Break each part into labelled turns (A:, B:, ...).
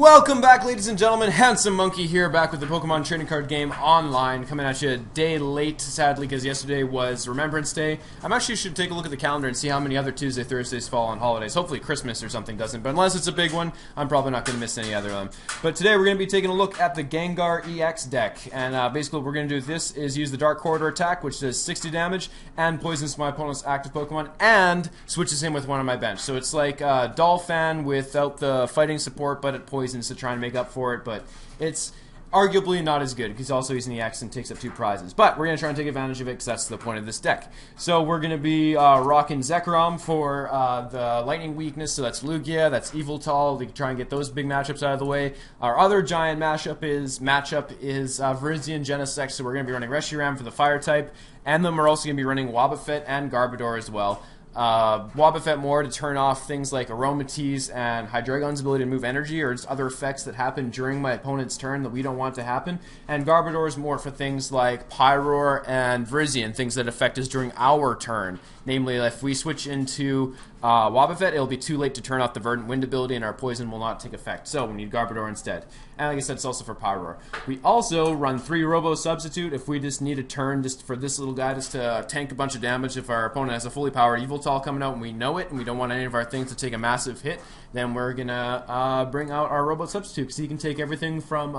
A: Welcome back, ladies and gentlemen. Handsome Monkey here, back with the Pokemon Trading Card Game Online, coming at you a day late, sadly, because yesterday was Remembrance Day. I'm actually should take a look at the calendar and see how many other Tuesday, Thursdays fall on holidays. Hopefully Christmas or something doesn't, but unless it's a big one, I'm probably not going to miss any other of them. But today we're going to be taking a look at the Gengar EX deck, and basically what we're going to do with this is use the Dark Corridor attack, which does 60 damage, and poisons my opponent's active Pokemon, and switches him with one on my bench. So it's like Dolphin without the fighting support, but it poisons to try and make up for it, but it's arguably not as good because he's also using the EX and takes up 2 prizes. But we're going to try and take advantage of it because that's the point of this deck. So we're going to be rocking Zekrom for the lightning weakness, so that's Lugia, that's Yveltal, to try and get those big matchups out of the way. Our other giant matchup is Virizion Genesect, so we're going to be running Reshiram for the fire type, and then we're also going to be running Wobbuffet and Garbodor as well. Wobbuffet more to turn off things like Aromatisse and Hydreigon's ability to move energy or just other effects that happen during my opponent's turn that we don't want to happen. And Garbodor is more for things like Pyroar and Virizion, things that affect us during our turn. Namely, if we switch into Wobbuffet, it'll be too late to turn off the Verdant Wind ability and our poison will not take effect. So we need Garbodor instead. And like I said, it's also for Pyroar. We also run 3 Robo Substitute if we just need a turn just for this little guy just to tank a bunch of damage. If our opponent has a fully powered Yveltal coming out and we know it and we don't want any of our things to take a massive hit, then we're going to bring out our Robo Substitute because he can take everything from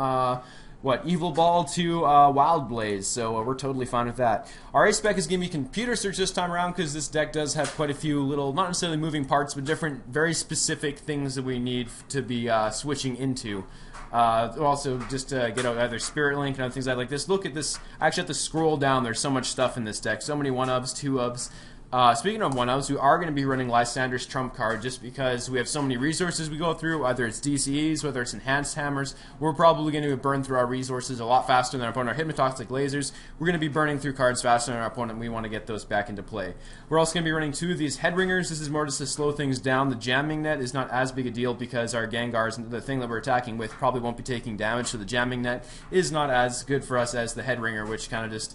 A: Evil Ball to Wild Blaze, so we're totally fine with that. Our ace spec is going to be Computer Search this time around because this deck does have quite a few little, not necessarily moving parts, but different, very specific things that we need to be switching into. Also, just to get out either Spirit Link and other things like this. Look at this. I actually have to scroll down. There's so much stuff in this deck. So many 1-ofs, 2-ofs. Speaking of 1-ofs, we are going to be running Lysander's Trump card just because we have so many resources we go through, whether it's DCEs, whether it's Enhanced Hammers. We're probably going to burn through our resources a lot faster than our opponent. Our Hypnotoxic Lasers, we're going to be burning through cards faster than our opponent. We want to get those back into play. We're also going to be running 2 of these Headringers. This is more just to slow things down. The Jamming Net is not as big a deal because our Gengars, the thing that we're attacking with, probably won't be taking damage, so the Jamming Net is not as good for us as the Headringer, which kind of just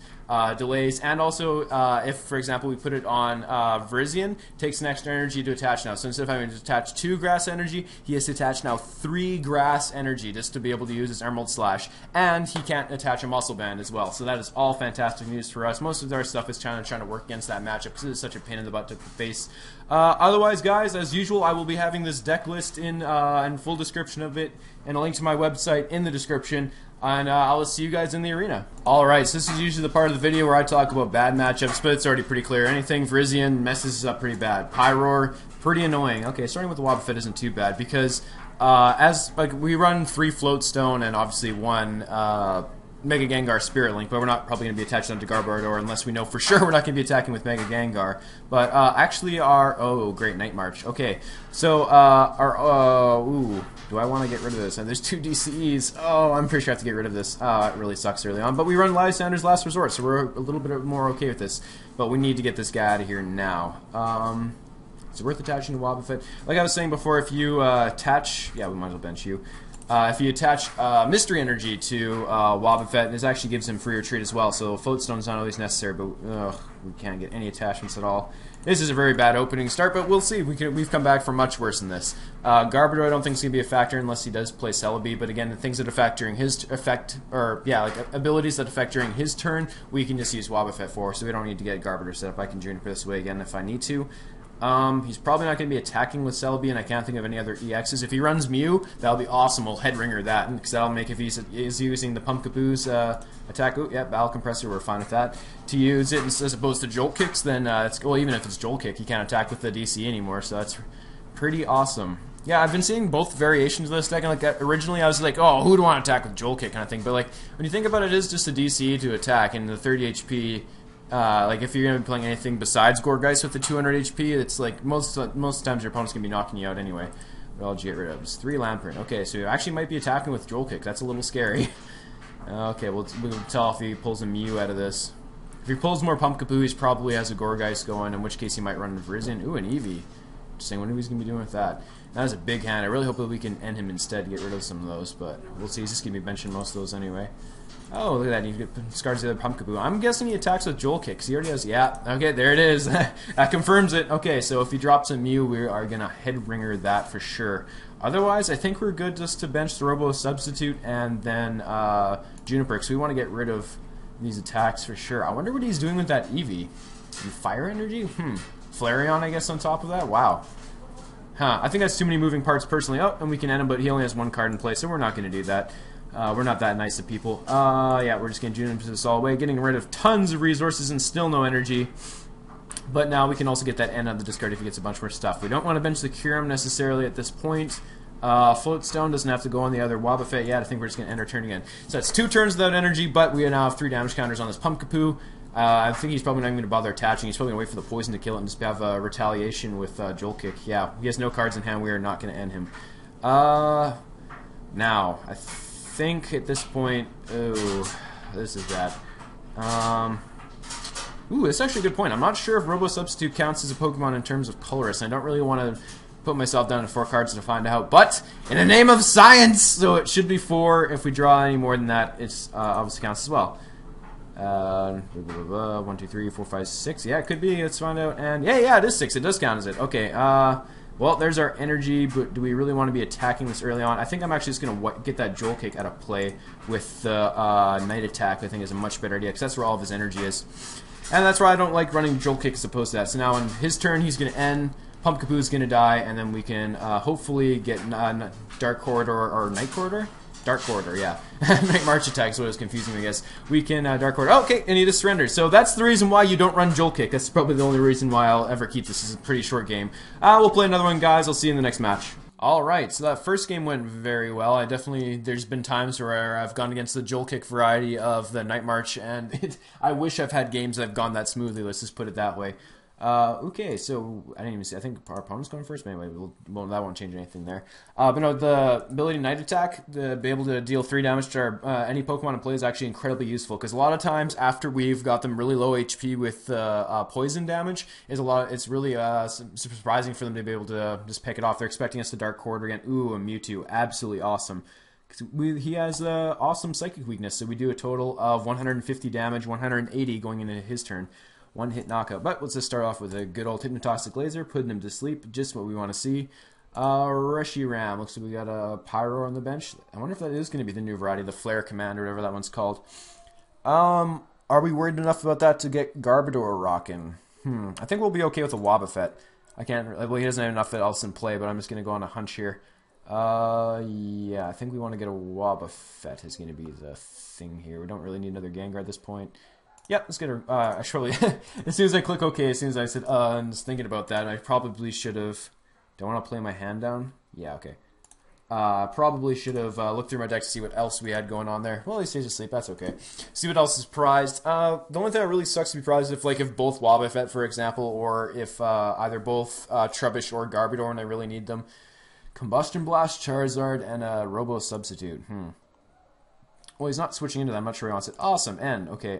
A: delays. And also, if, for example, we put it on Virizion, takes an extra energy to attach now. So instead of having to attach 2 grass energy, he has to attach now 3 grass energy just to be able to use his Emerald Slash. And he can't attach a Muscle Band as well. So that is all fantastic news for us. Most of our stuff is trying to work against that matchup because it is such a pain in the butt to face. Otherwise, guys, as usual, I will be having this deck list in full description of it and a link to my website in the description. And I'll see you guys in the arena. Alright, so this is usually the part of the video where I talk about bad matchups, but it's already pretty clear. Anything Virizion messes us up pretty bad. Pyroar, pretty annoying. Okay, starting with the Wobbuffet isn't too bad because we run 3 Floatstone and obviously 1 Mega Gengar Spirit Link, but we're not probably going to be attached onto Garbodor unless we know for sure we're not going to be attacking with Mega Gengar. But actually oh, great, Night March. Okay, so do I want to get rid of this? And there's 2 DCEs. Oh, I'm pretty sure I have to get rid of this. It really sucks early on. But we run Lysander's Last Resort, so we're a little bit more okay with this. But we need to get this guy out of here now. Is it worth attaching to Wobbuffet? Like I was saying before, if you attach... Yeah, we might as well bench you. If you attach Mystery Energy to Wobbuffet, this actually gives him free retreat as well, so Floatstone's not always necessary, but we can't get any attachments at all. This is a very bad opening start, but we'll see. We've come back from much worse than this. Garbodor I don't think is going to be a factor unless he does play Celebi, but again, the things that affect during his abilities that affect during his turn, we can just use Wobbuffet for, so we don't need to get Garbodor set up. I can Juniper this way again if I need to. He's probably not going to be attacking with Celebi, and I can't think of any other EXs. If he runs Mew, that'll be awesome. We'll Headringer that, because that'll make if he's using the Pumpkaboo's attack. Oh, yeah, Battle Compressor, we're fine with that. To use it as opposed to Jolt Kicks, then well, even if it's Jolt Kick, he can't attack with the DC anymore, so that's pretty awesome. Yeah, I've been seeing both variations of this deck, and like originally I was like, oh, who do I want to attack with Jolt Kick kind of thing, but like when you think about it, it is just a DC to attack, and the 30 HP. Like if you're going to be playing anything besides Gourgeist with the 200 HP, it's like most times your opponent's going to be knocking you out anyway. What all did you get rid of? It's 3 Lamprint. Okay, so you actually might be attacking with Jolt Kick. That's a little scary. Okay, we'll tell if he pulls a Mew out of this. If he pulls more Pumpkaboo, he probably has a Gourgeist going, in which case he might run Virizion. Ooh, an Eevee. Interesting. What he's going to be doing with that. That is a big hand. I really hope that we can end him instead to get rid of some of those, but we'll see. He's just going to be benching most of those anyway. Oh, look at that. He discards the other Pumpkaboo. I'm guessing he attacks with Jolt Kick, because he already has... Yeah, okay, there it is. That confirms it. Okay, so if he drops a Mew, we are going to Headringer that for sure. Otherwise, I think we're good just to bench the Robo Substitute and then Juniper, because we want to get rid of these attacks for sure. I wonder what he's doing with that Eevee. Fire Energy? Flareon, I guess, on top of that? Wow. I think that's too many moving parts personally. Oh, and we can end him, but he only has one card in play, so we're not going to do that. We're not that nice of people. Yeah, we're just going to Juniper this all away, getting rid of tons of resources and still no energy. But now we can also get that N out of the discard if he gets a bunch more stuff. We don't want to bench the Kyurem necessarily at this point. Float Stone doesn't have to go on the other Wobbuffet yet. I think we're just going to end our turn again. So that's 2 turns without energy, but we now have 3 damage counters on this Pumpkaboo. I think he's probably not even going to bother attaching. He's probably going to wait for the poison to kill it and just have a retaliation with Jolt Kick. Yeah, he has no cards in hand. We are not going to end him. Now, I think at this point... Oh, this is bad. Ooh, that's actually a good point. I'm not sure if Robo Substitute counts as a Pokemon in terms of colorist. I don't really want to put myself down to 4 cards to find out. But, in the name of science! So it should be 4. If we draw any more than that, it's obviously counts as well. 1, 2, 3, 4, 5, 6. Yeah, it could be. Let's find out. And yeah, it is 6. It does count as it. Okay. Well, there's our energy. But do we really want to be attacking this early on? I think I'm actually just gonna get that Jolt Kick out of play with the Night Attack. I think is a much better idea because that's where all of his energy is, and that's why I don't like running Jolt Kick as opposed to that. So now on his turn, he's gonna end. Pumpkaboo's gonna die, and then we can hopefully get Dark Corridor or Night Corridor. Dark Corridor, yeah. Night March Attack is what was confusing me, I guess. We can Dark Corridor. Oh, okay, and he just surrendered. So that's the reason why you don't run Jolt Kick. That's probably the only reason why I'll ever keep this. This is a pretty short game. We'll play another one, guys. I'll see you in the next match. Alright, so that first game went very well. There's been times where I've gone against the Jolt Kick variety of the Night March, and I wish I've had games that have gone that smoothly, let's just put it that way. Okay, so I didn't even see. I think our opponent's going first. But anyway, that won't change anything there. But no, the ability Night Attack, to be able to deal 3 damage to any Pokemon in play is actually incredibly useful. Because a lot of times after we've got them really low HP with poison damage, it's really surprising for them to be able to just pick it off. They're expecting us to Dark Corridor again. Ooh, a Mewtwo, absolutely awesome. He has awesome Psychic weakness, so we do a total of 150 damage, 180 going into his turn. 1-hit knockout. But let's just start off with a good old Hypnotoxic Laser, putting him to sleep, just what we want to see. Reshiram, looks like we got a Pyro on the bench. I wonder if that is going to be the new variety, the Flare Command, or whatever that one's called. Are we worried enough about that to get Garbodor rocking? I think we'll be okay with a Wobbuffet. Well, he doesn't have enough else in play, but I'm just going to go on a hunch here. Yeah, I think we want to get a Wobbuffet is going to be the thing here. We don't really need another Gengar at this point. Yep, let's get her. I surely, as soon as I click OK, as soon as I said, I'm just thinking about that, I probably should have. Do I want to play my hand down? Yeah, okay. Probably should have looked through my deck to see what else we had going on there. Well, he stays asleep. That's okay. See what else is prized. The only thing that really sucks to be prized is if both Wobbuffet, for example, or if either both Trubbish or Garbodor, and I really need them. Combustion Blast, Charizard, and a Robo Substitute. Well, he's not switching into that. I'm not sure he wants it. Awesome. N. Okay,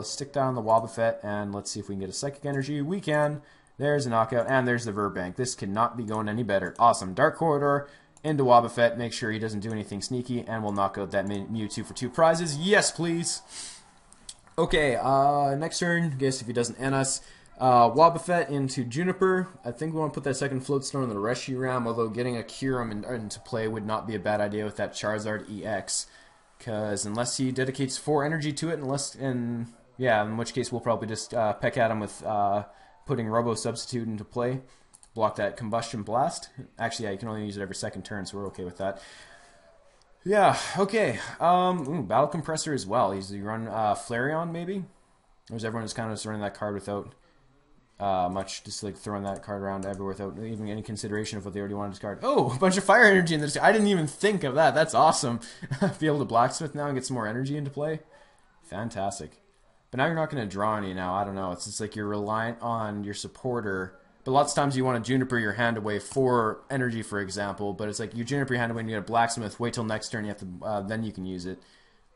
A: stick down the Wobbuffet, and let's see if we can get a Psychic Energy. We can. There's a knockout, and there's the Verbank. This cannot be going any better. Awesome. Dark Corridor into Wobbuffet. Make sure he doesn't do anything sneaky, and we'll knock out that Mewtwo for 2 prizes. Yes, please. Okay, next turn. Guess if he doesn't end us. Wobbuffet into Juniper. I think we want to put that second Float Stone in the Reshiram, although getting a Kyurem into play would not be a bad idea with that Charizard EX. Because unless he dedicates 4 energy to it, in which case we'll probably just peck at him with putting Robo Substitute into play. Block that Combustion Blast. Actually, yeah, you can only use it every second turn, so we're okay with that. Yeah, okay. Battle Compressor as well. You run Flareon, maybe? Or is everyone just kind of just running that card without much, just like throwing that card around everywhere without even any consideration of what they already wanted to discard? Oh, a bunch of fire energy in this. I didn't even think of that. That's awesome. Be able to Blacksmith now and get some more energy into play. Fantastic. But now you're not going to draw any now. I don't know. It's just like you're reliant on your supporter. But lots of times you want to Juniper your hand away for energy, for example. But it's like you Juniper your hand away and you get a Blacksmith. Wait till next turn. You have to then you can use it.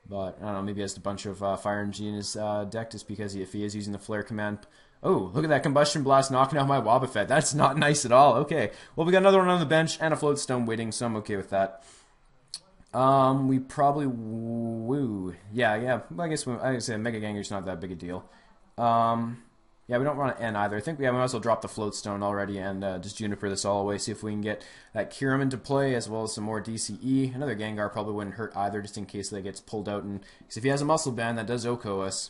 A: But I don't know. Maybe he has a bunch of fire energy in his deck just because if he is using the Flare Command. Oh, look at that Combustion Blast knocking out my Wobbuffet. That's not nice at all. Okay. Well, we got another one on the bench and a Float Stone waiting, so I'm okay with that. We probably... Woo. Yeah. Well, I guess Mega Gengar's not that big a deal. Yeah, we don't want to end either. I think we might as well drop the float stone already and just Juniper this all away. See if we can get that Kyurem into play as well as some more DCE. Another Gengar probably wouldn't hurt either, just in case that gets pulled out. And because if he has a Muscle Band, that does OHKO us.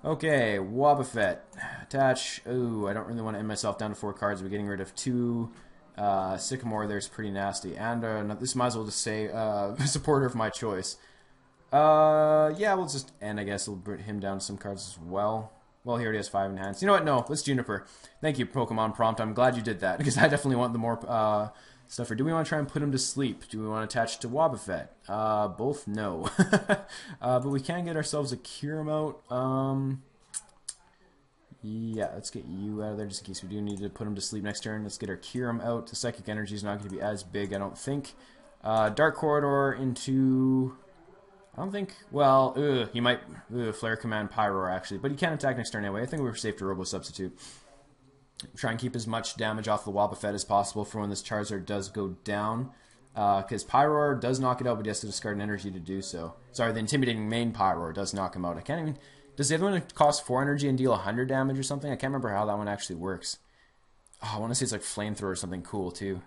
A: Okay, Wobbuffet. Attach. Ooh, I don't really want to end myself down to 4 cards. We're getting rid of 2. Sycamore there's pretty nasty. And this might as well just say supporter of my choice. Yeah, we'll just end, I guess. We'll bring him down some cards as well. Well, he already has 5 enhanced. You know what? No, let's Juniper. Thank you, Pokemon Prompt. I'm glad you did that, because I definitely want the more stuff. Or do we want to try and put him to sleep? Do we want to attach to Wobbuffet? Both no. But we can get ourselves a Kyurem out. Yeah, let's get you out of there just in case we do need to put him to sleep next turn. Let's get our Kyurem out. The Psychic Energy is not going to be as big, I don't think. Dark Corridor into... I don't think... Well, he might... Flare Command Pyroar, actually. But he can attack next turn anyway. I think we're safe to Robo Substitute. Try and keep as much damage off the Wobbuffet as possible for when this Charizard does go down. Because Pyroar does knock it out, but he has to discard an energy to do so. Sorry, the Intimidating Main Pyroar does knock him out. I can't even... Does the other one cost 4 energy and deal 100 damage or something? I can't remember how that one actually works. Oh, I want to say it's like Flamethrower or something cool, too.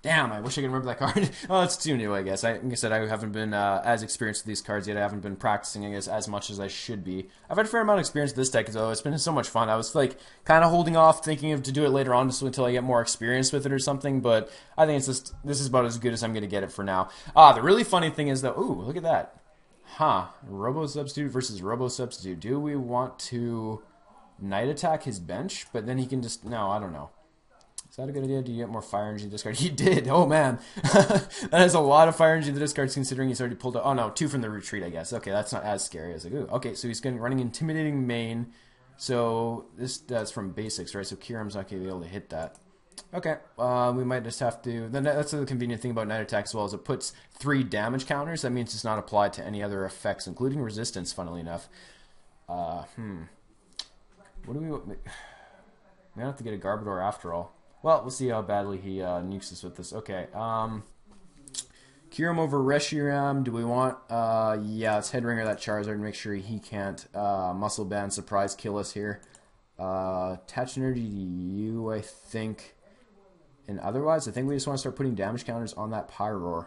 A: Damn, I wish I could remember that card. Oh, it's too new, I guess. Like I said, I haven't been as experienced with these cards yet. I haven't been practicing, I guess, as much as I should be. I've had a fair amount of experience with this deck, though. It's been so much fun. I was, like, kind of holding off, thinking of to do it later on just until I get more experience with it or something, but I think it's just, this is about as good as I'm going to get it for now. The really funny thing is, though, ooh, look at that. Huh, Robo Substitute versus Robo Substitute. Do we want to Night Attack his bench? But then he can just, no, I don't know. Is that a good idea? Do you get more fire energy discard? He did! Oh man! That is a lot of fire energy in the discards considering he's already pulled out. Oh no, 2 from the retreat, I guess. Okay, that's not as scary as like, ooh. Okay, so he's running Intimidating Main. So that's from basics, right? So Kyurem's not going to be able to hit that. Okay, we might just have to... Then that's the convenient thing about Night Attack as well, is it puts 3 damage counters. That means it's not applied to any other effects, including resistance, funnily enough. What do we... We have to get a Garbodor after all. Well, we'll see how badly he nukes us with this. Okay, Kyurem over Reshiram. Do we want... yeah, let's Headringer that Charizard and make sure he can't Muscle Band surprise kill us here. Attach energy to you, I think. And otherwise, I think we just want to start putting damage counters on that Pyroar.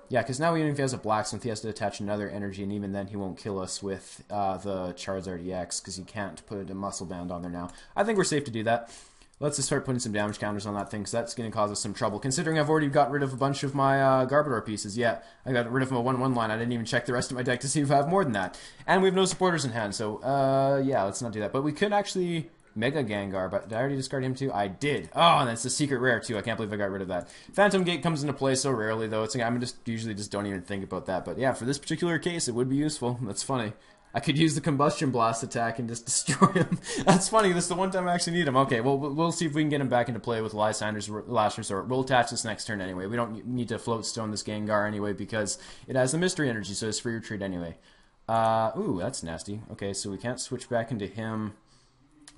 A: Yeah, because now even if he has a Blacksmith, he has to attach another energy, and even then he won't kill us with the Charizard EX, because he can't put a Muscle Band on there now. I think we're safe to do that. Let's just start putting some damage counters on that thing, because that's going to cause us some trouble. Considering I've already got rid of a bunch of my Garbodor pieces. Yeah, I got rid of my 1/1 line. I didn't even check the rest of my deck to see if I have more than that. And we have no supporters in hand, so yeah, let's not do that. But we could actually Mega Gengar, but did I already discard him too? I did. Oh, and that's a secret rare too. I can't believe I got rid of that. Phantom Gate comes into play so rarely, though. It's I'm just usually just don't even think about that. But yeah, for this particular case, it would be useful. That's funny. I could use the Combustion Blast attack and just destroy him. That's funny. This is the one time I actually need him. Okay, well, we'll see if we can get him back into play with Lysander's Last Resort. We'll attach this next turn anyway. We don't need to Float Stone this Gengar anyway because it has the Mystery Energy, so it's free retreat anyway. Ooh, that's nasty. Okay, so we can't switch back into him.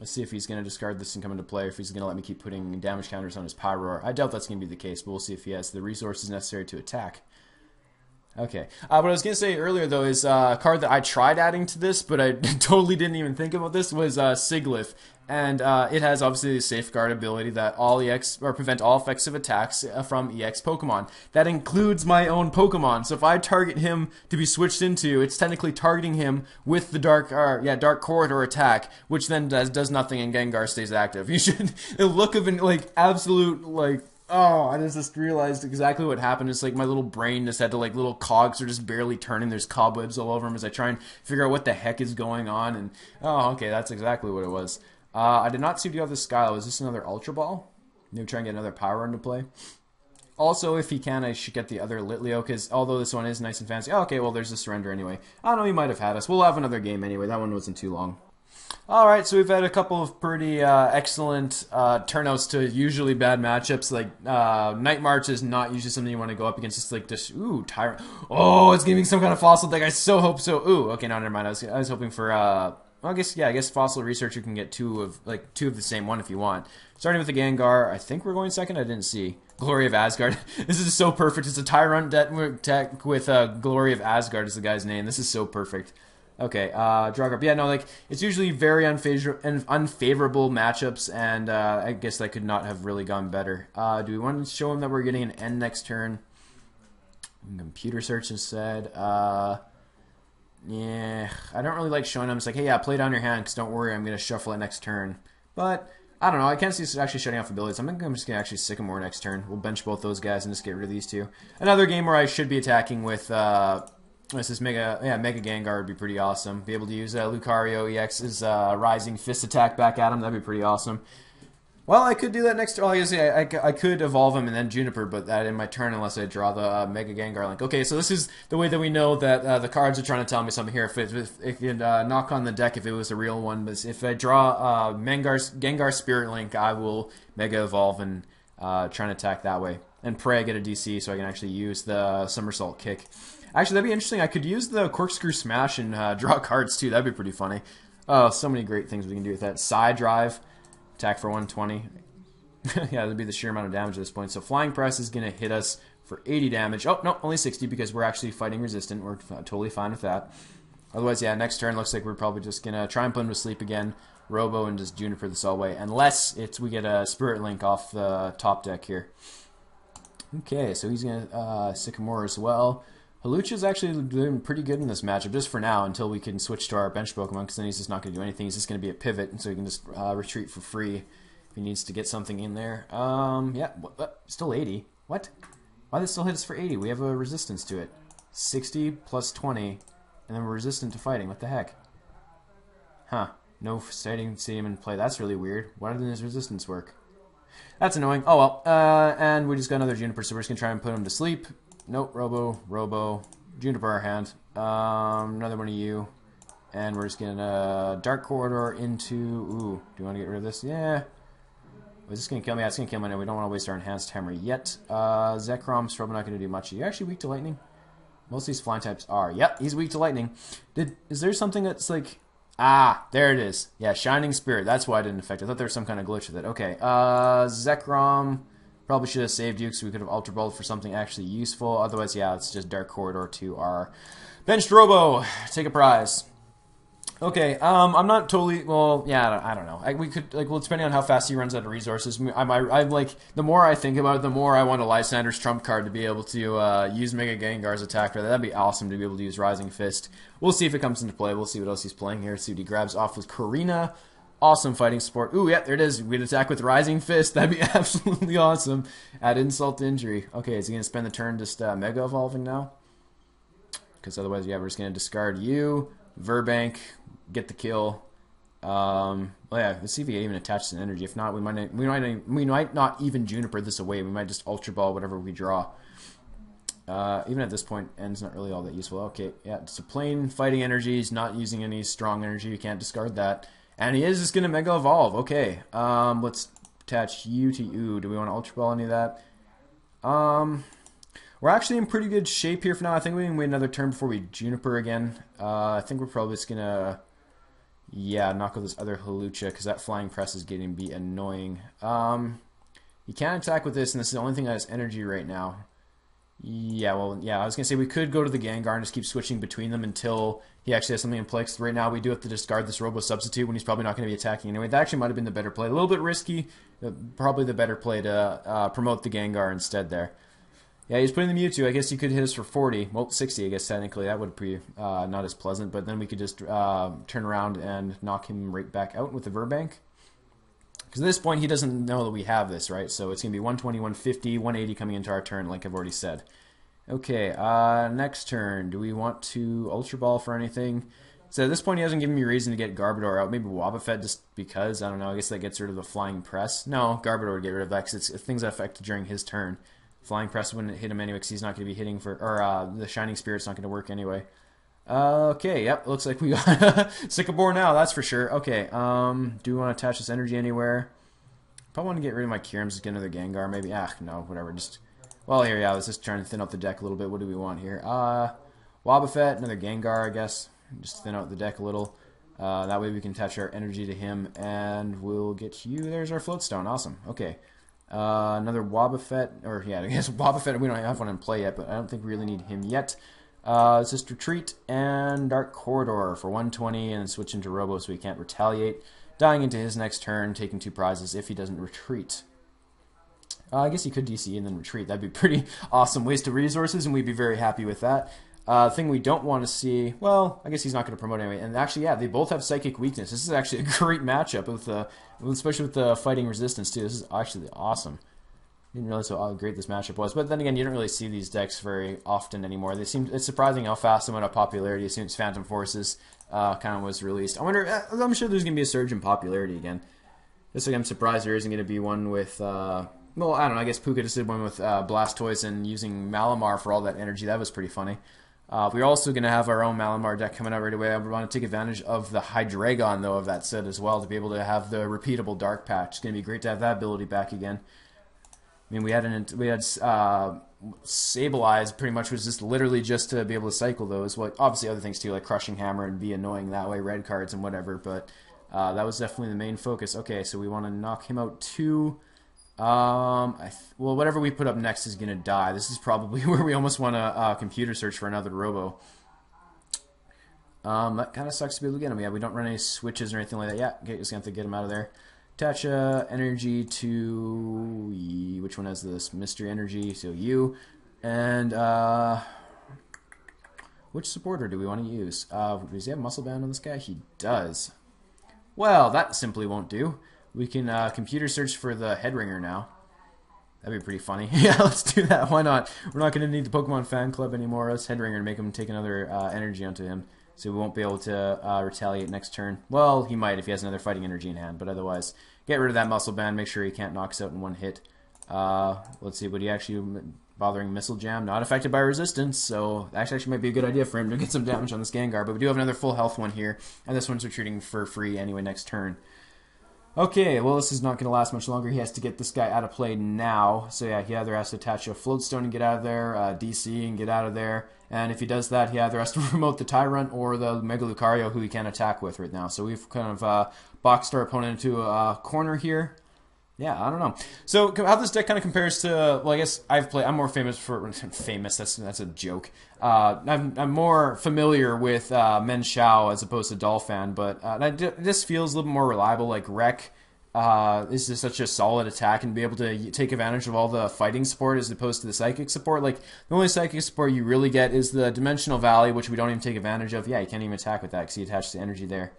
A: Let's see if he's going to discard this and come into play, or if he's going to let me keep putting damage counters on his Pyroar. I doubt that's going to be the case, but we'll see if he has the resources necessary to attack. Okay. What I was going to say earlier, though, is a card that I tried adding to this, but I totally didn't even think about this, was Siglif. And it has, obviously, the Safeguard ability that all EX, or prevent all effective attacks from EX Pokemon. That includes my own Pokemon. So if I target him to be switched into, it's technically targeting him with the Dark Corridor attack, which then does nothing and Gengar stays active. You should, the look of an, like, absolute, like, oh, I just realized exactly what happened. It's like my little brain just had to, like, little cogs are just barely turning. There's cobwebs all over them as I try and figure out what the heck is going on. And, oh, okay, that's exactly what it was. I did not see the other Skylo. Is this another Ultra Ball? Maybe try and get another power into play. Also, if he can, I should get the other Litleo, because although this one is nice and fancy... Oh, okay, well, there's the Surrender anyway. I don't know, he might have had us. We'll have another game anyway. That one wasn't too long. Alright, so we've had a couple of pretty excellent turnouts to usually bad matchups. Like, Night March is not usually something you want to go up against. It's like this, ooh, Tyrant. Oh, it's giving some kind of fossil deck. I so hope so. Ooh, okay, no, never mind. I was hoping for, well, I guess Fossil Researcher can get two of the same one if you want. Starting with the Gengar, I think we're going second. I didn't see. Glory of Asgard. This is so perfect. It's a Tyrant deck with Glory of Asgard is the guy's name. This is so perfect. Okay, draw group. Yeah, no, like, it's usually very unfavorable matchups, and I guess that could not have really gone better. Do we want to show him that we're getting an end next turn? Computer search instead. Yeah, I don't really like showing him. It's like, hey, yeah, play down your hand, because don't worry, I'm going to shuffle it next turn. But, I don't know, I can't see this actually shutting off abilities. I think I'm just going to actually Sycamore next turn. We'll bench both those guys and just get rid of these two. Another game where I should be attacking with, this is Mega Gengar would be pretty awesome. Be able to use Lucario EX's Rising Fist attack back at him, that'd be pretty awesome. Well, I could do that next turn. Well, I could evolve him and then Juniper, but that in my turn unless I draw the Mega Gengar Link. Okay, so this is the way that we know that the cards are trying to tell me something here. If it could knock on the deck if it was a real one, but if I draw Gengar Spirit Link, I will Mega Evolve and try and attack that way. And pray I get a DC so I can actually use the Somersault Kick. Actually, that'd be interesting. I could use the Corkscrew Smash and draw cards too. That'd be pretty funny. Oh, so many great things we can do with that. Side Drive. Attack for 120. Yeah, that'd be the sheer amount of damage at this point. So Flying Press is going to hit us for 80 damage. Oh, no, only 60 because we're actually fighting resistant. We're totally fine with that. Otherwise, yeah, next turn looks like we're probably just going to try and put him to sleep again. Robo and just Juniper this all way. Unless we get a Spirit Link off the top deck here. Okay, so he's going to Sycamore as well. Polucha's actually doing pretty good in this matchup, just for now, until we can switch to our bench Pokemon, because then he's just not going to do anything. He's just going to be a pivot, and so he can just retreat for free if he needs to get something in there. Yeah, still 80. What? Why did it still hit us for 80? We have a resistance to it. 60 plus 20, and then we're resistant to fighting. What the heck? Huh. No stadium in play. That's really weird. Why doesn't his resistance work? That's annoying. Oh well. And we just got another Juniper, so we're just going to try and put him to sleep. Nope, Robo, Juniper our hand. Another one of you. And we're just gonna Dark Corridor into... Ooh, do you want to get rid of this? Yeah. Is this going to kill me? Yeah, it's going to kill me. We don't want to waste our Enhanced Hammer yet. Zekrom's probably not going to do much. Are you actually weak to lightning? Most of these flying types are. Yep, he's weak to lightning. Is there something that's like... Ah, there it is. Yeah, Shining Spirit. That's why it didn't affect it. I thought there was some kind of glitch with it. Okay, Zekrom... Probably should have saved you because we could have Ultra Balled for something actually useful. Otherwise, yeah, it's just Dark Corridor to our benched Robo. Take a prize. Okay, I'm not totally... Well, yeah, I don't know. We could, like, well, depending on how fast he runs out of resources, I'm like, the more I think about it, the more I want a Lysander's Trump card to be able to use Mega Gengar's attack. That'd be awesome to be able to use Rising Fist. We'll see if it comes into play. We'll see what else he's playing here. See what he grabs off with Karina. Awesome fighting support. Ooh, yeah, there it is. We'd attack with Rising Fist. That'd be absolutely awesome. Add insult to injury. Okay, is he going to spend the turn just Mega Evolving now? Because otherwise, yeah, we're just going to discard you. Verbank, get the kill. Well, yeah, let's see if he even attaches an energy. If not, we might not even Juniper this away. We might just Ultra Ball whatever we draw. Even at this point, End's not really all that useful. Okay, yeah, it's a plain fighting energy. He's not using any strong energy. You can't discard that. And he is just going to Mega Evolve. Okay. Let's attach you to you. Do we want to Ultra Ball any of that? We're actually in pretty good shape here for now. I think we can wait another turn before we Juniper again. I think we're probably just going to, yeah, knock out this other Polucha because that Flying Press is getting to be annoying. He can't attack with this, and this is the only thing that has energy right now. Yeah, well, yeah, I was going to say we could go to the Gengar and just keep switching between them until he actually has something in play. Right now we do have to discard this Robo Substitute when he's probably not going to be attacking anyway. That actually might have been the better play. A little bit risky, probably the better play to promote the Gengar instead there. Yeah, he's putting the Mewtwo. I guess you could hit us for 40. Well, 60, I guess, technically. That would be not as pleasant, but then we could just turn around and knock him right back out with the Verbank. Because at this point, he doesn't know that we have this, right? So it's going to be 120, 150, 180 coming into our turn, like I've already said. Okay, next turn. Do we want to Ultra Ball for anything? So at this point, he hasn't given me reason to get Garbodor out. Maybe Wobbuffet just because, I don't know, I guess that gets rid of the Flying Press. No, Garbodor would get rid of that because it's things that affect during his turn. Flying Press wouldn't hit him anyway because he's not going to be hitting for, or the Shining Spirit's not going to work anyway. Okay, yep, looks like we got Sycamore now, that's for sure. Okay, do we want to attach this energy anywhere? Probably want to get rid of my Kyurem, just get another Gengar, maybe. Ah, no, whatever, just... Well, here, yeah, let's just try to thin out the deck a little bit. What do we want here? Wobbuffet, another Gengar, I guess. Just thin out the deck a little. That way we can attach our energy to him, and we'll get you... There's our Floatstone, awesome. Okay. Another Wobbuffet, or yeah, I guess Wobbuffet, we don't have one in play yet, but I don't think we really need him yet. It's just retreat and Dark Corridor for 120 and switch into Robo so he can't retaliate. Dying into his next turn, taking 2 prizes if he doesn't retreat. I guess he could DC and then retreat. That'd be pretty awesome waste of resources, and we'd be very happy with that. The thing we don't want to see, well, I guess he's not going to promote anyway. And actually, yeah, they both have psychic weakness. This is actually a great matchup, especially with the fighting resistance, too. This is actually awesome. Didn't realize how great this matchup was. But then again, you don't really see these decks very often anymore. It's surprising how fast they went up popularity as soon as Phantom Forces kind of was released. I'm sure there's going to be a surge in popularity again. Just like I'm surprised there isn't going to be one with... well, I don't know. I guess Puka just did one with Blastoise and using Malamar for all that energy. That was pretty funny. We're also going to have our own Malamar deck coming out right away. I want to take advantage of the Hydreigon, though, of that set as well, to be able to have the repeatable Dark Patch. It's going to be great to have that ability back again. I mean, we had Sableye pretty much was just literally just to be able to cycle those. Well, obviously other things too, like Crushing Hammer and be annoying that way, red cards and whatever. But that was definitely the main focus. Okay, so we want to knock him out too. Well, whatever we put up next is going to die. This is probably where we almost want to computer search for another Robo. That kind of sucks to be able to get him. Yeah, we don't run any switches or anything like that. Yeah, okay, just going to have to get him out of there. Attach energy to... Which one has this? Mystery energy, so you. And, which supporter do we want to use? Does he have Muscle Band on this guy? He does. Well, that simply won't do. We can computer search for the Headringer now. That'd be pretty funny. Yeah, let's do that. Why not? We're not going to need the Pokemon Fan Club anymore. Let's Headringer to make him take another energy onto him. So we won't be able to retaliate next turn. Well, he might if he has another fighting energy in hand. But otherwise, get rid of that Muscle Band. Make sure he can't knock us out in one hit. Let's see, would he actually bothering Missile Jam? Not affected by resistance. So that actually might be a good idea for him to get some damage on this Gengar. But we do have another full health one here. And this one's retreating for free anyway next turn. Okay, well, this is not going to last much longer. He has to get this guy out of play now. So yeah, he either has to attach a Floatstone and get out of there, DC and get out of there. And if he does that, he either has to promote the Tyrant or the Mega Lucario, who he can't attack with right now. So we've kind of boxed our opponent into a corner here. Yeah, I don't know. So how this deck kind of compares to, well, I guess I'm more famous for, famous, that's a joke. I'm more familiar with Men Shao as opposed to Dolphin, but this feels a little more reliable, like Wreck. Is just such a solid attack and be able to take advantage of all the fighting support as opposed to the psychic support. Like, the only psychic support you really get is the Dimensional Valley, which we don't even take advantage of. Yeah, you can't even attack with that because he attaches the energy there.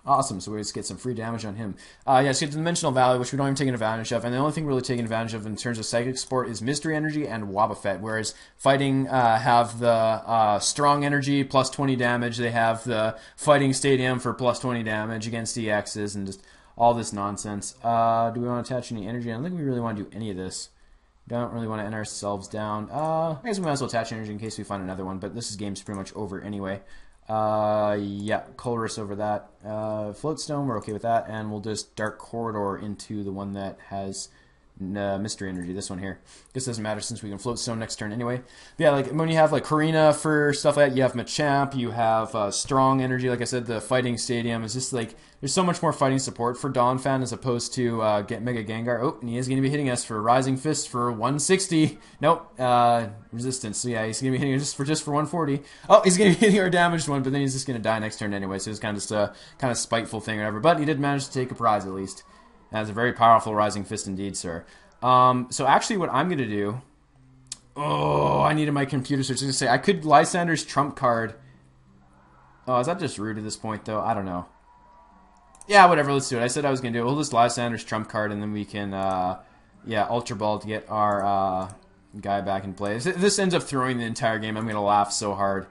A: Awesome, so we just get some free damage on him. Yeah, so you get the Dimensional Valley, which we don't even take advantage of, and the only thing we're really taking advantage of in terms of psychic support is Mystery Energy and Wobbuffet, whereas fighting have the Strong Energy plus 20 damage, they have the Fighting Stadium for plus 20 damage against EXs, and just all this nonsense. Do we want to attach any energy? I don't think we really want to do any of this. Don't really want to end ourselves down. I guess we might as well attach energy in case we find another one, but this game's pretty much over anyway. Yeah, Colress over that. Floatstone, we're okay with that, and we'll just Dark Corridor into the one that has Mystery Energy, this one here. This doesn't matter since we can Floatstone next turn anyway. But yeah, like when you have like Karina for stuff like that, you have Machamp, you have Strong Energy, like I said, the Fighting Stadium. It's just like, there's so much more fighting support for Donphan as opposed to get Mega Gengar. Oh, and he is going to be hitting us for Rising Fist for 160. Nope, resistance. So yeah, he's going to be hitting us just for 140. Oh, he's going to be hitting our damaged one, but then he's just going to die next turn anyway. So it's kind of just a kind of spiteful thing or whatever. But he did manage to take a prize at least. That's a very powerful Rising Fist indeed, sir. So actually what I'm going to do... Oh, I needed my computer search. I was going to say, I could Lysander's trump card. Oh, is that just rude at this point, though? I don't know. Yeah, whatever, let's do it. I said I was going to do it. We'll just Lysander's trump card, and then we can, yeah, Ultra Ball to get our guy back in play. This ends up throwing the entire game. I'm going to laugh so hard.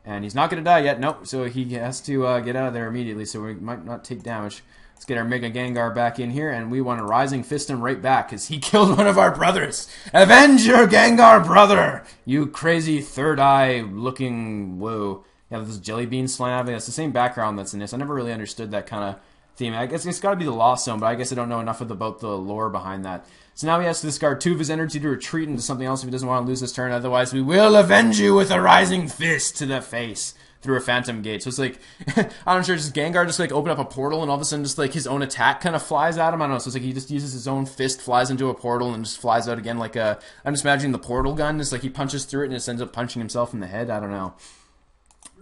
A: And he's not going to die yet. Nope, so he has to get out of there immediately, so we might not take damage. Let's get our Mega Gengar back in here, and we want to Rising Fist him right back, because he killed one of our brothers. Avenge your Gengar brother! You crazy third eye looking, whoa. Yeah, this Jelly Bean Slam, it's the same background that's in this. I never really understood that kind of theme. I guess it's got to be the Lost Zone, but I guess I don't know enough about the lore behind that. So now he has to discard 2 of his energy to retreat into something else if he doesn't want to lose this turn. Otherwise, we will avenge you with a Rising Fist to the face. through a phantom gate. So it's like, I'm not sure, just Gengar just like open up a portal and all of a sudden just like his own attack kind of flies at him. I don't know. So it's like he just uses his own fist, flies into a portal and just flies out again like a, I'm just imagining the portal gun. It's like he punches through it and just ends up punching himself in the head. I don't know.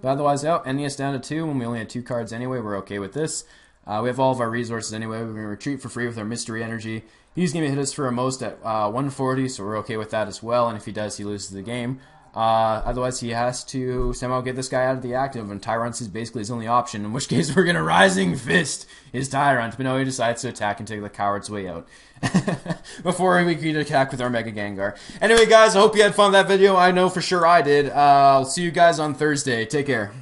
A: But otherwise, yeah, NES down to 2 when we only had 2 cards anyway. We're okay with this. We have all of our resources anyway. We're going to retreat for free with our mystery energy. He's going to hit us for a most at 140, so we're okay with that as well. And if he does, he loses the game. Otherwise, he has to somehow get this guy out of the active, and Tyrant's is basically his only option, in which case we're going to Rising Fist his Tyrant. But no, he decides to attack and take the coward's way out. Before we could attack with our Mega Gengar. Anyway, guys, I hope you had fun with that video. I know for sure I did. I'll see you guys on Thursday. Take care.